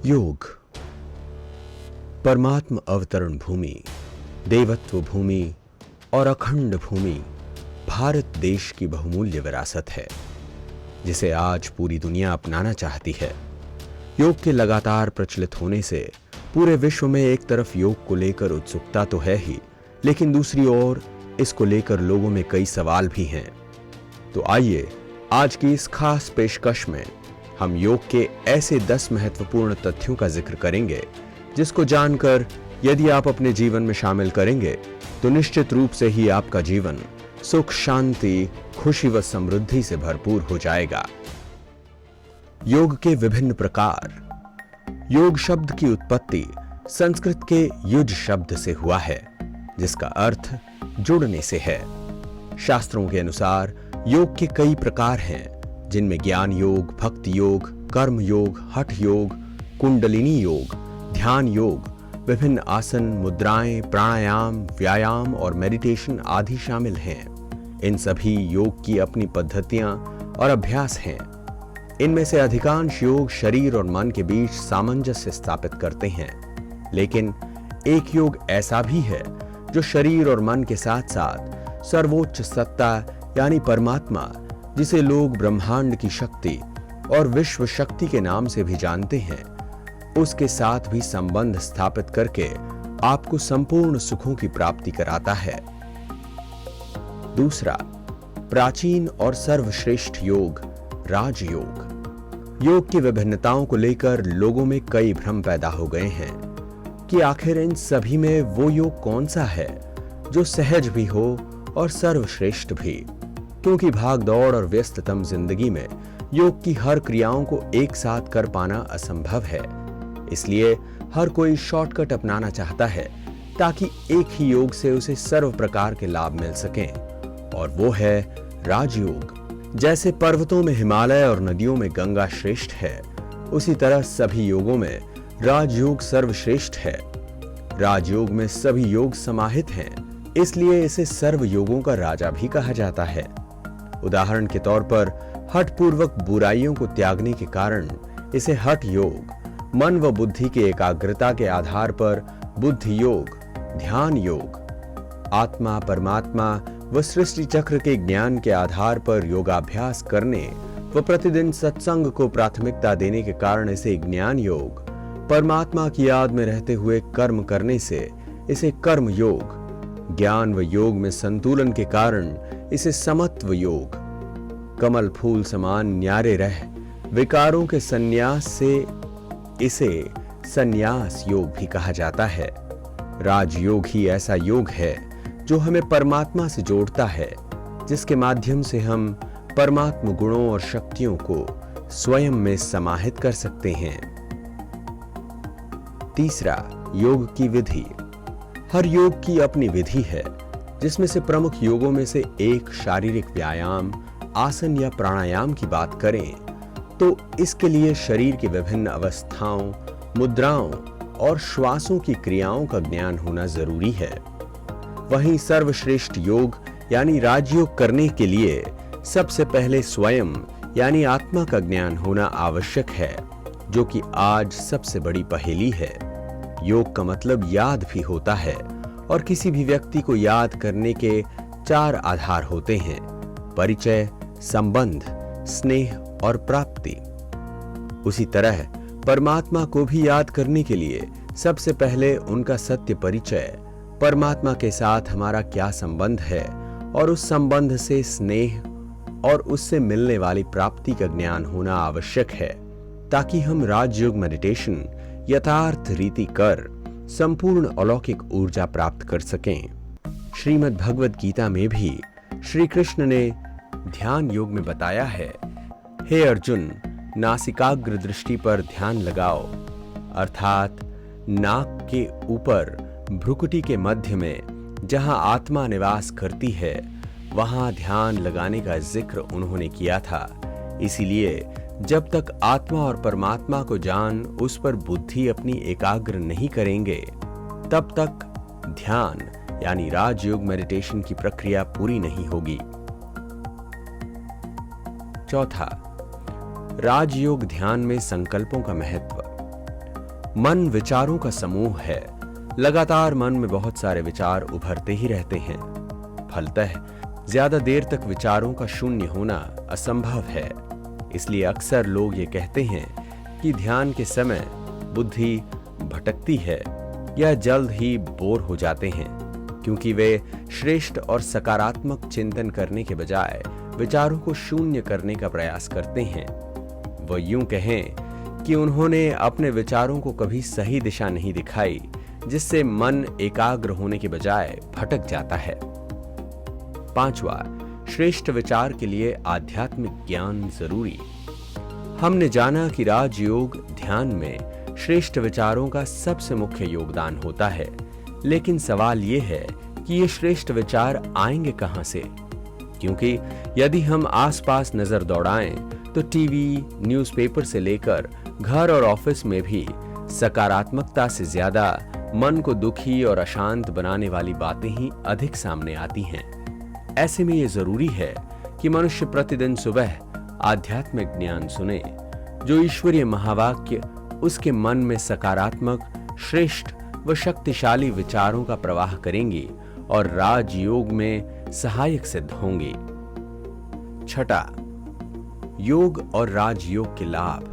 योग परमात्म अवतरण भूमि, देवत्व भूमि और अखंड भूमि भारत देश की बहुमूल्य विरासत है, जिसे आज पूरी दुनिया अपनाना चाहती है। योग के लगातार प्रचलित होने से पूरे विश्व में एक तरफ योग को लेकर उत्सुकता तो है ही, लेकिन दूसरी ओर इसको लेकर लोगों में कई सवाल भी हैं। तो आइए आज की इस खास पेशकश में हम योग के ऐसे 10 महत्वपूर्ण तथ्यों का जिक्र करेंगे, जिसको जानकर यदि आप अपने जीवन में शामिल करेंगे तो निश्चित रूप से ही आपका जीवन सुख, शांति, खुशी व समृद्धि से भरपूर हो जाएगा। योग के विभिन्न प्रकार। योग शब्द की उत्पत्ति संस्कृत के युज शब्द से हुआ है, जिसका अर्थ जुड़ने से है। शास्त्रों के अनुसार योग के कई प्रकार हैं, जिनमें ज्ञान योग, भक्ति योग, कर्म योग, हठ योग, कुंडलिनी योग, ध्यान योग, विभिन्न आसन, मुद्राएं, प्राणायाम, व्यायाम और मेडिटेशन आदि शामिल हैं। इन सभी योग की अपनी पद्धतियां और अभ्यास हैं। इनमें से अधिकांश योग शरीर और मन के बीच सामंजस्य स्थापित करते हैं, लेकिन एक योग ऐसा भी है जो शरीर और मन के साथ साथ सर्वोच्च सत्ता यानी परमात्मा, जिसे लोग ब्रह्मांड की शक्ति और विश्व शक्ति के नाम से भी जानते हैं, उसके साथ भी संबंध स्थापित करके आपको संपूर्ण सुखों की प्राप्ति कराता है। दूसरा, प्राचीन और सर्वश्रेष्ठ योग, राजयोग। योग की विभिन्नताओं को लेकर लोगों में कई भ्रम पैदा हो गए हैं कि आखिर इन सभी में वो योग कौन सा है जो सहज भी हो और सर्वश्रेष्ठ भी, क्योंकि भाग दौड़ और व्यस्ततम जिंदगी में योग की हर क्रियाओं को एक साथ कर पाना असंभव है। इसलिए हर कोई शॉर्टकट अपनाना चाहता है ताकि एक ही योग से उसे सर्व प्रकार के लाभ मिल सकें, और वो है राजयोग। जैसे पर्वतों में हिमालय और नदियों में गंगा श्रेष्ठ है, उसी तरह सभी योगों में राजयोग सर्वश्रेष्ठ है। राजयोग में सभी योग समाहित हैं, इसलिए इसे सर्व योगों का राजा भी कहा जाता है। उदाहरण के तौर पर हठ पूर्वक बुराइयों को त्यागने के कारण इसे हठ योग, मन व बुद्धि के एकाग्रता के आधार पर बुद्धि योग, ध्यान योग, आत्मा, परमात्मा व सृष्टि चक्र के ज्ञान के आधार पर योगाभ्यास करने व प्रतिदिन सत्संग को प्राथमिकता देने के कारण इसे ज्ञान योग, परमात्मा की याद में रहते हुए कर्म करने से इसे कर्म योग, ज्ञान व योग में संतुलन के कारण इसे समत्व योग, कमल फूल समान न्यारे रह विकारों के संन्यास से इसे संन्यास योग भी कहा जाता है। राजयोग ही ऐसा योग है जो हमें परमात्मा से जोड़ता है, जिसके माध्यम से हम परमात्म गुणों और शक्तियों को स्वयं में समाहित कर सकते हैं। तीसरा, योग की विधि। हर योग की अपनी विधि है, जिसमें से प्रमुख योगों में से एक शारीरिक व्यायाम, आसन या प्राणायाम की बात करें तो इसके लिए शरीर की विभिन्न अवस्थाओं, मुद्राओं और श्वासों की क्रियाओं का ज्ञान होना जरूरी है। वहीं सर्वश्रेष्ठ योग यानी राजयोग करने के लिए सबसे पहले स्वयं यानी आत्मा का ज्ञान होना आवश्यक है, जो कि आज सबसे बड़ी पहेली है। योग का मतलब याद भी होता है, और किसी भी व्यक्ति को याद करने के 4 आधार होते हैं: परिचय, संबंध, स्नेह और प्राप्ति। उसी तरह परमात्मा को भी याद करने के लिए सबसे पहले उनका सत्य परिचय, परमात्मा के साथ हमारा क्या संबंध है, और उस संबंध से स्नेह और उससे मिलने वाली प्राप्ति का ज्ञान होना आवश्यक है, ताकि हम राजयोग मेडिटेशन यथार्थ रीति कर संपूर्ण अलौकिक ऊर्जा प्राप्त कर सकें। श्रीमद् भगवद गीता में भी श्री कृष्ण ने ध्यान योग में बताया है, हे अर्जुन, नासिकाग्र दृष्टि पर ध्यान लगाओ, अर्थात नाक के ऊपर भ्रुकुटी के मध्य में जहां आत्मा निवास करती है, वहां ध्यान लगाने का जिक्र उन्होंने किया था। इसीलिए जब तक आत्मा और परमात्मा को जान उस पर बुद्धि अपनी एकाग्र नहीं करेंगे, तब तक ध्यान यानी राजयोग मेडिटेशन की प्रक्रिया पूरी नहीं होगी। चौथा, राजयोग ध्यान में संकल्पों का महत्व। मन विचारों का समूह है। लगातार मन में बहुत सारे विचार उभरते ही रहते हैं। फलतः ज्यादा देर तक विचारों का शून्य होना असंभव है। इसलिए अक्सर लोग ये कहते हैं कि ध्यान के समय बुद्धि भटकती है या जल्द ही बोर हो जाते हैं, क्योंकि वे श्रेष्ठ और सकारात्मक चिंतन करने के बजाय विचारों को शून्य करने का प्रयास करते हैं। वह यूं कहें कि उन्होंने अपने विचारों को कभी सही दिशा नहीं दिखाई, जिससे मन एकाग्र होने के बजाय भटक जाता है। 5वां, श्रेष्ठ विचार के लिए आध्यात्मिक ज्ञान जरूरी। हमने जाना कि राजयोग ध्यान में श्रेष्ठ विचारों का सबसे मुख्य योगदान होता है, लेकिन सवाल यह है कि ये श्रेष्ठ विचार आएंगे कहां से? क्योंकि यदि हम आसपास नजर दौड़ाएं तो टीवी, न्यूज़पेपर से लेकर घर और ऑफिस में भी सकारात्मकता से ज्यादा मन को दुखी और अशांत बनाने वाली बातें ही अधिक सामने आती हैं। ऐसे में ये जरूरी है कि मनुष्य प्रतिदिन सुबह आध्यात्मिक ज्ञान सुने, जो ईश्वरीय महावाक्य उसके मन में सकारात्मक, श्रेष्ठ व शक्तिशाली विचारों का प्रवाह करेंगी और राजयोग में सहायक सिद्ध होंगी। 6, योग और राजयोग के लाभ।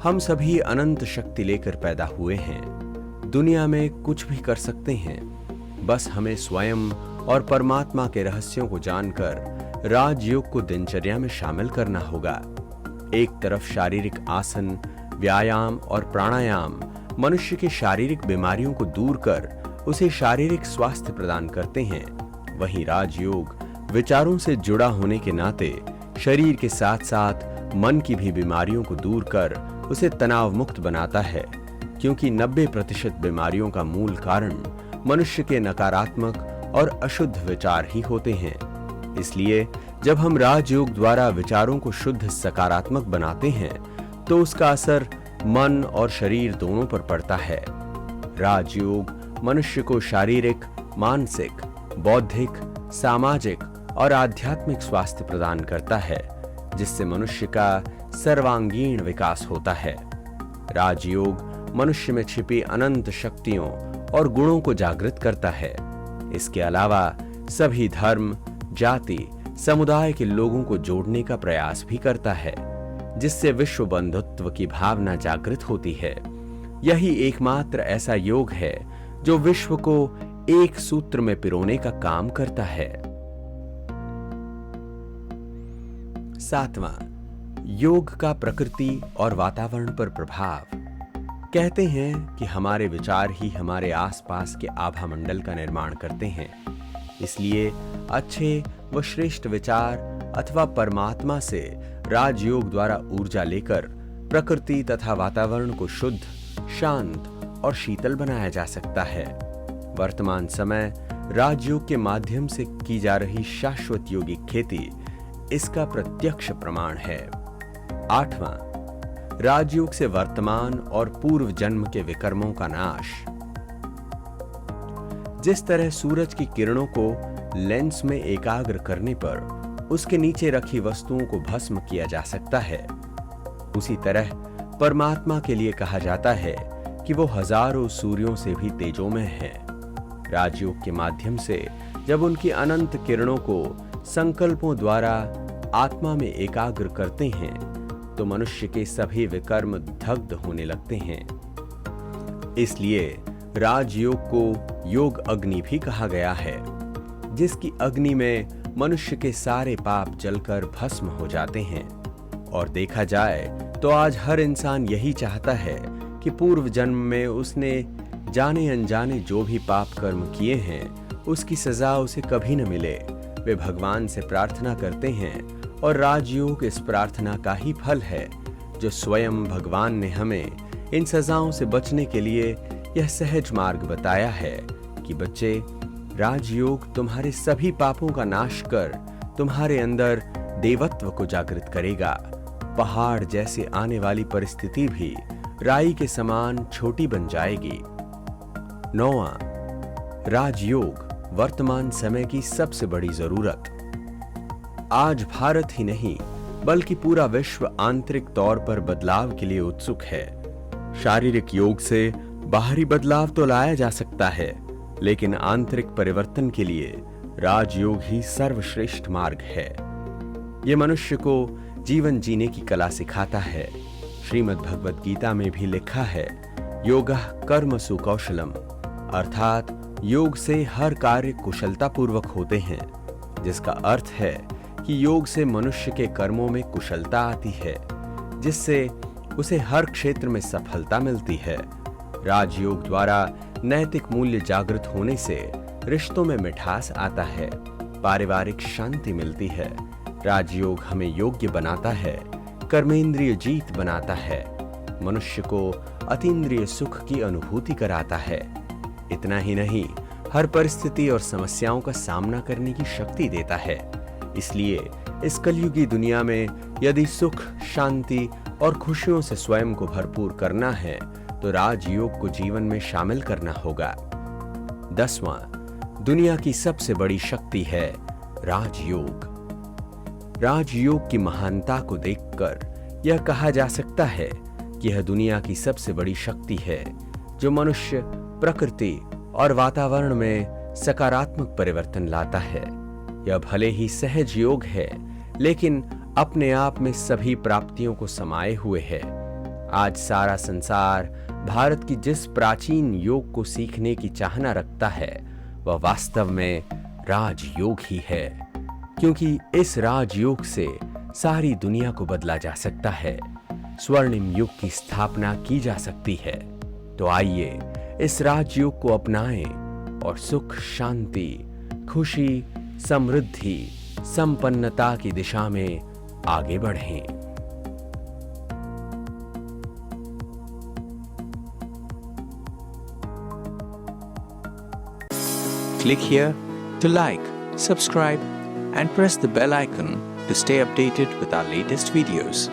हम सभी अनंत शक्ति लेकर पैदा हुए हैं। दुनिया में कुछ भी कर सकते हैं, बस हमें स्वयं और परमात्मा के रहस्यों को जानकर राजयोग को दिनचर्या में शामिल करना होगा। एक तरफ शारीरिक आसन, व्यायाम और प्राणायाम मनुष्य के शारीरिक बीमारियों को दूर कर उसे शारीरिक स्वास्थ्य प्रदान करते हैं, वहीं राजयोग विचारों से जुड़ा होने के नाते शरीर के साथ साथ मन की भी बीमारियों को दूर कर उसे तनाव मुक्त बनाता है, क्योंकि 90% बीमारियों का मूल कारण मनुष्य के नकारात्मक और अशुद्ध विचार ही होते हैं। इसलिए जब हम राजयोग द्वारा विचारों को शुद्ध सकारात्मक बनाते हैं तो उसका असर मन और शरीर दोनों पर पड़ता है। राजयोग मनुष्य को शारीरिक, मानसिक, बौद्धिक, सामाजिक और आध्यात्मिक स्वास्थ्य प्रदान करता है, जिससे मनुष्य का सर्वांगीण विकास होता है। राजयोग मनुष्य में छिपी अनंत शक्तियों और गुणों को जागृत करता है। इसके अलावा सभी धर्म, जाति, समुदाय के लोगों को जोड़ने का प्रयास भी करता है, जिससे विश्व बंधुत्व की भावना जागृत होती है। यही एकमात्र ऐसा योग है जो विश्व को एक सूत्र में पिरोने का काम करता है। 7वां, योग का प्रकृति और वातावरण पर प्रभाव। कहते हैं कि हमारे विचार ही हमारे आसपास के आभामंडल का निर्माण करते हैं। इसलिए अच्छे व श्रेष्ठ विचार अथवा परमात्मा से राजयोग द्वारा ऊर्जा लेकर प्रकृति तथा वातावरण को शुद्ध, शांत और शीतल बनाया जा सकता है। वर्तमान समय राजयोग के माध्यम से की जा रही शाश्वत योगिक खेती इसका प्रत्यक्ष प्रमाण है। 8वां, राजयोग से वर्तमान और पूर्व जन्म के विकर्मों का नाश। जिस तरह सूरज की किरणों को लेंस में एकाग्र करने पर उसके नीचे रखी वस्तुओं को भस्म किया जा सकता है, उसी तरह परमात्मा के लिए कहा जाता है कि वो हजारों सूर्यों से भी तेजोमय है। राजयोग के माध्यम से जब उनकी अनंत किरणों को संकल्पों द्वारा आत्मा में एकाग्र करते हैं तो मनुष्य के सभी विकर्म दग्ध होने लगते हैं। इसलिए राजयोग को योग अग्नि भी कहा गया है, जिसकी अग्नि में मनुष्य के सारे पाप जलकर भस्म हो जाते हैं। और देखा जाए तो आज हर इंसान यही चाहता है कि पूर्व जन्म में उसने जाने अनजाने जो भी पाप कर्म किए हैं उसकी सजा उसे कभी न मिले। वे भगवान से प्रार्थना करते हैं और राजयोग इस प्रार्थना का ही फल है, जो स्वयं भगवान ने हमें इन सजाओं से बचने के लिए यह सहज मार्ग बताया है कि बच्चे, राजयोग तुम्हारे सभी पापों का नाश कर तुम्हारे अंदर देवत्व को जागृत करेगा। पहाड़ जैसे आने वाली परिस्थिति भी राई के समान छोटी बन जाएगी। 9वां, राजयोग वर्तमान समय की सबसे बड़ी जरूरत। आज भारत ही नहीं बल्कि पूरा विश्व आंतरिक तौर पर बदलाव के लिए उत्सुक है। शारीरिक योग से बाहरी बदलाव तो लाया जा सकता है, लेकिन आंतरिक परिवर्तन के लिए राजयोग ही सर्वश्रेष्ठ मार्ग है। यह मनुष्य को जीवन जीने की कला सिखाता है। श्रीमद् भगवद गीता में भी लिखा है, योगः कर्मसु कौशलम, अर्थात योग से हर कार्य कुशलता पूर्वक होते हैं, जिसका अर्थ है कि योग से मनुष्य के कर्मों में कुशलता आती है, जिससे उसे हर क्षेत्र में सफलता मिलती है। राजयोग द्वारा नैतिक मूल्य जागृत होने से रिश्तों में मिठास आता है, पारिवारिक शांति मिलती है। राजयोग हमें योग्य बनाता है, कर्मेंद्रिय जीत बनाता है, मनुष्य को अतीन्द्रिय सुख की अनुभूति कराता है। इतना ही नहीं, हर परिस्थिति और समस्याओं का सामना करने की शक्ति देता है। इसलिए इस कलयुगी दुनिया में यदि सुख, शांति और खुशियों से स्वयं को भरपूर करना है तो राजयोग को जीवन में शामिल करना होगा। 10वां, दुनिया की सबसे बड़ी शक्ति है राजयोग। राजयोग की महानता को देखकर यह कहा जा सकता है कि यह दुनिया की सबसे बड़ी शक्ति है, जो मनुष्य, प्रकृति और वातावरण में सकारात्मक परिवर्तन लाता है। यह भले ही सहज योग है, लेकिन अपने आप में सभी प्राप्तियों को समाये हुए है। आज सारा संसार भारत की जिस प्राचीन योग को सीखने की चाहना रखता है, वह वास्तव में राजयोग ही है, क्योंकि इस राजयोग से सारी दुनिया को बदला जा सकता है। स्वर्णिम युग की स्थापना की जा सकती है। तो आइए इस राजयोग को अपनाएं और सुख, शांति, खुशी, समृद्धि, संपन्नता की दिशा में आगे बढ़ें। Click here to like, subscribe, and press the bell icon to stay updated with our latest videos.